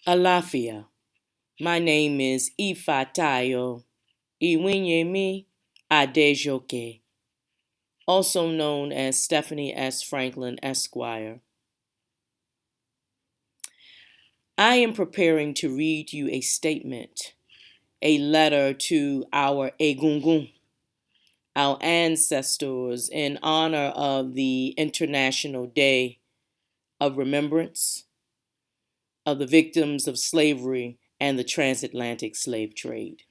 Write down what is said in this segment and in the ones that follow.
Alafia. My name is Ifatayo Iwinyemi Adejoke, also known as Stephanie S. Franklin, Esquire. I am preparing to read you a statement, a letter to our Egungun, our ancestors, in honor of the International Day of Remembrance of the victims of slavery and the transatlantic slave trade.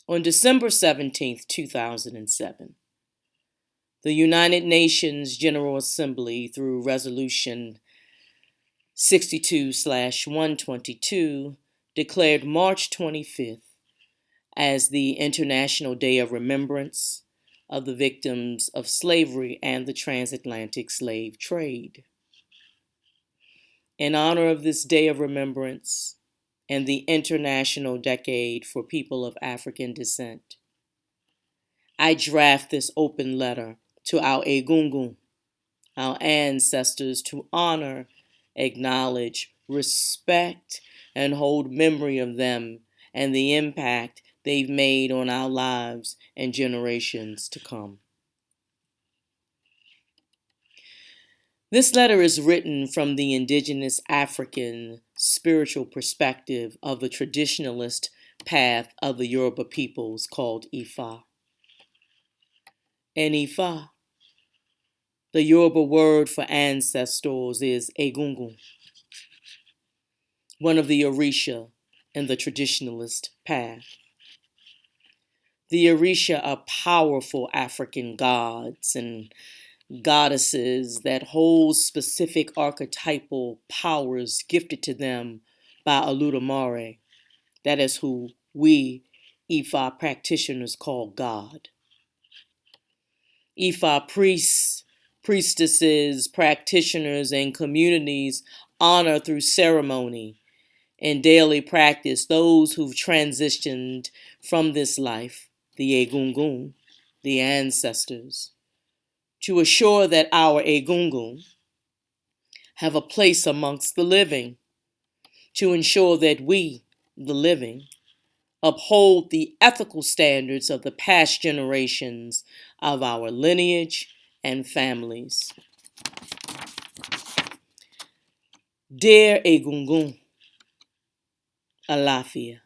On December 17, 2007, the United Nations General Assembly, through Resolution 62/122, declared March 25th as the International Day of Remembrance of the victims of slavery and the transatlantic slave trade. In honor of this Day of Remembrance and the International Decade for People of African Descent, I draft this open letter to our Egungun, our ancestors, to honor, acknowledge, respect, and hold memory of them and the impact they've made on our lives and generations to come. This letter is written from the indigenous African spiritual perspective of the traditionalist path of the Yoruba peoples called Ifa. And Ifa, the Yoruba word for ancestors, is Egungun, one of the Orisha in the traditionalist path. The Orisha are powerful African gods and goddesses that hold specific archetypal powers gifted to them by Oludumare. That is who we Ifa practitioners call God. Ifa priests, priestesses, practitioners, and communities honor through ceremony and daily practice those who've transitioned from this life, the Egungun, the ancestors, to assure that our Egungun have a place amongst the living, to ensure that we, the living, uphold the ethical standards of the past generations of our lineage and families. Dear Egungun, Alafia,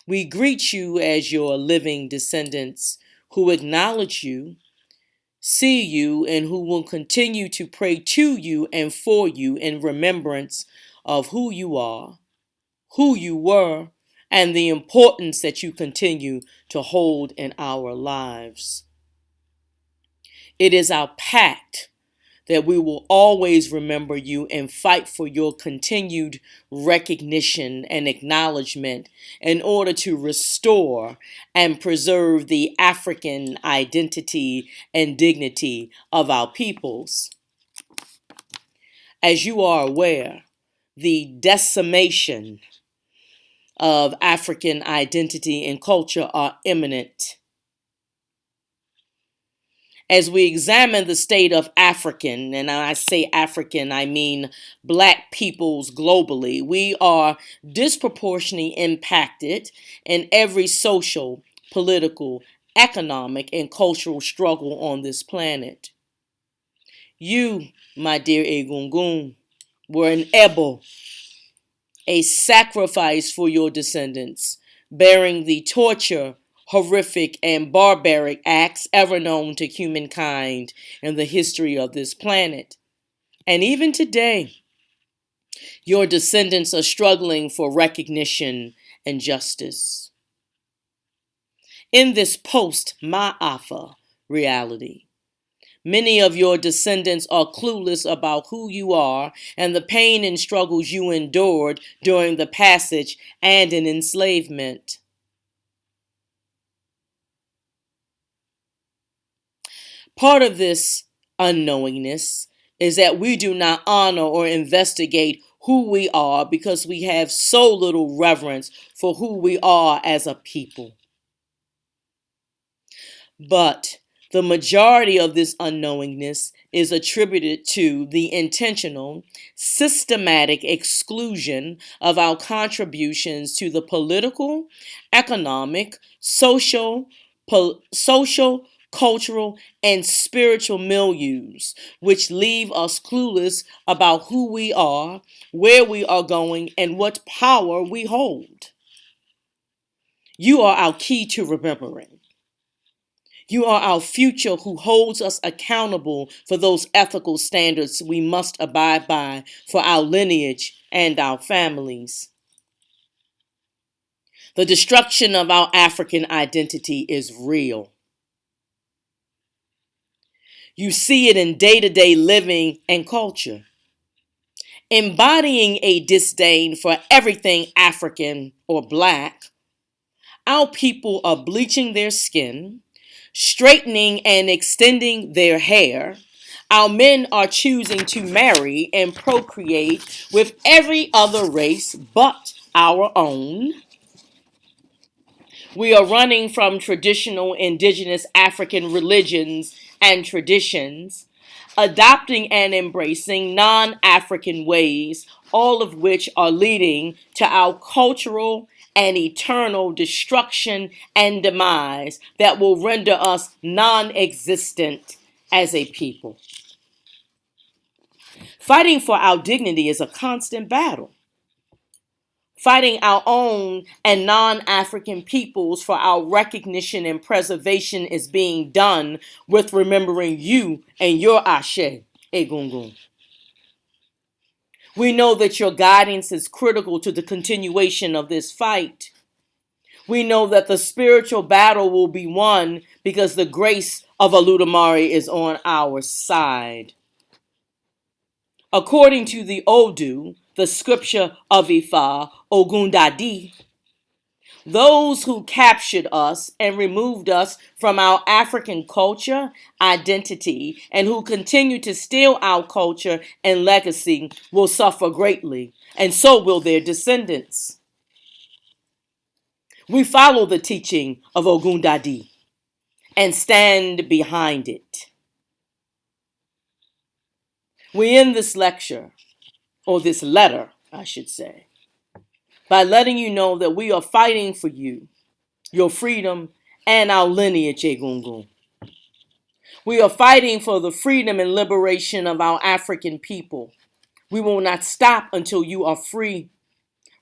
we greet you as your living descendants who acknowledge you, see you, and who will continue to pray to you and for you in remembrance of who you are, who you were, and the importance that you continue to hold in our lives. It is our pact that we will always remember you and fight for your continued recognition and acknowledgement in order to restore and preserve the African identity and dignity of our peoples. As you are aware, the decimation of African identity and culture are imminent. As we examine the state of African, and I say African, I mean Black peoples globally, we are disproportionately impacted in every social, political, economic, and cultural struggle on this planet. You, my dear Egungun, were an Ebo, a sacrifice for your descendants, bearing the torture, horrific, and barbaric acts ever known to humankind in the history of this planet. And even today, your descendants are struggling for recognition and justice. In this post-Ma'afa reality, many of your descendants are clueless about who you are and the pain and struggles you endured during the passage and in enslavement. Part of this unknowingness is that we do not honor or investigate who we are because we have so little reverence for who we are as a people. But The majority of this unknowingness is attributed to the intentional, systematic exclusion of our contributions to the political, economic, social, cultural, and spiritual milieus, which leave us clueless about who we are, where we are going, and what power we hold. You are our key to remembering. You are our future who holds us accountable for those ethical standards we must abide by for our lineage and our families. The destruction of our African identity is real. You see it in day-to-day living and culture. Embodying a disdain for everything African or Black, our people are bleaching their skin, straightening and extending their hair. Our men are choosing to marry and procreate with every other race but our own. We are running from traditional indigenous African religions and traditions, adopting and embracing non-African ways, all of which are leading to our cultural and eternal destruction and demise that will render us non-existent as a people. Fighting for our dignity is a constant battle. Fighting our own and non-African peoples for our recognition and preservation is being done with remembering you and your Ashe, Egungun. We know that your guidance is critical to the continuation of this fight. We know that the spiritual battle will be won because the grace of Oludumare is on our side. According to the Odu, the scripture of Ifa, Ogundadi, those who captured us and removed us from our African culture, identity, and who continue to steal our culture and legacy will suffer greatly, and so will their descendants. We follow the teaching of Ogundadi and stand behind it. We end this lecture, or this letter, I should say, by letting you know that we are fighting for you, your freedom, and our lineage, Egungun. We are fighting for the freedom and liberation of our African people. We will not stop until you are free.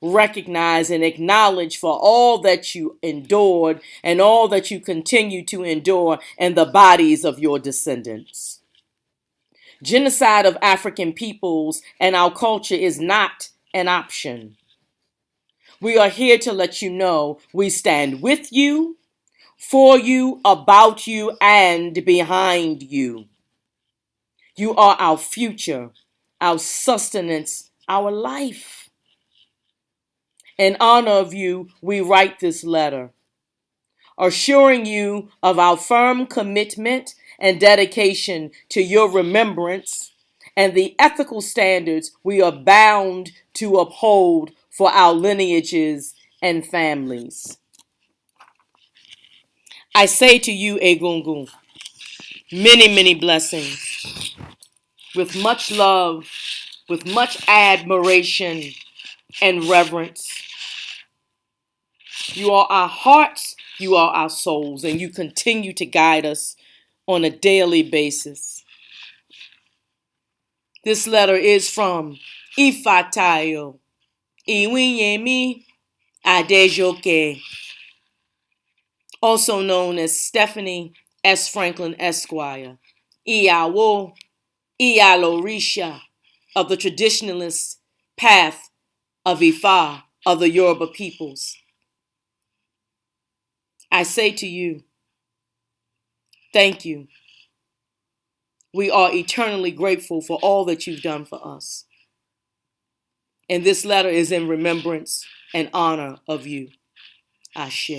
Recognize and acknowledge for all that you endured and all that you continue to endure in the bodies of your descendants. Genocide of African peoples and our culture is not an option. We are here to let you know we stand with you, for you, about you, and behind you. You are our future, our sustenance, our life. In honor of you, we write this letter, assuring you of our firm commitment and dedication to your remembrance and the ethical standards we are bound to uphold for our lineages and families. I say to you, Egungun, many blessings, with much love, with much admiration and reverence. You are our hearts, you are our souls, and you continue to guide us on a daily basis. This letter is from Ifatayo Iwinyemi Adejoke, also known as Stephanie S. Franklin Esquire, Iyawo Iyalorisha of the traditionalist path of Ifa of the Yoruba peoples. I say to you, thank you. We are eternally grateful for all that you've done for us. And this letter is in remembrance and honor of you. Ashe.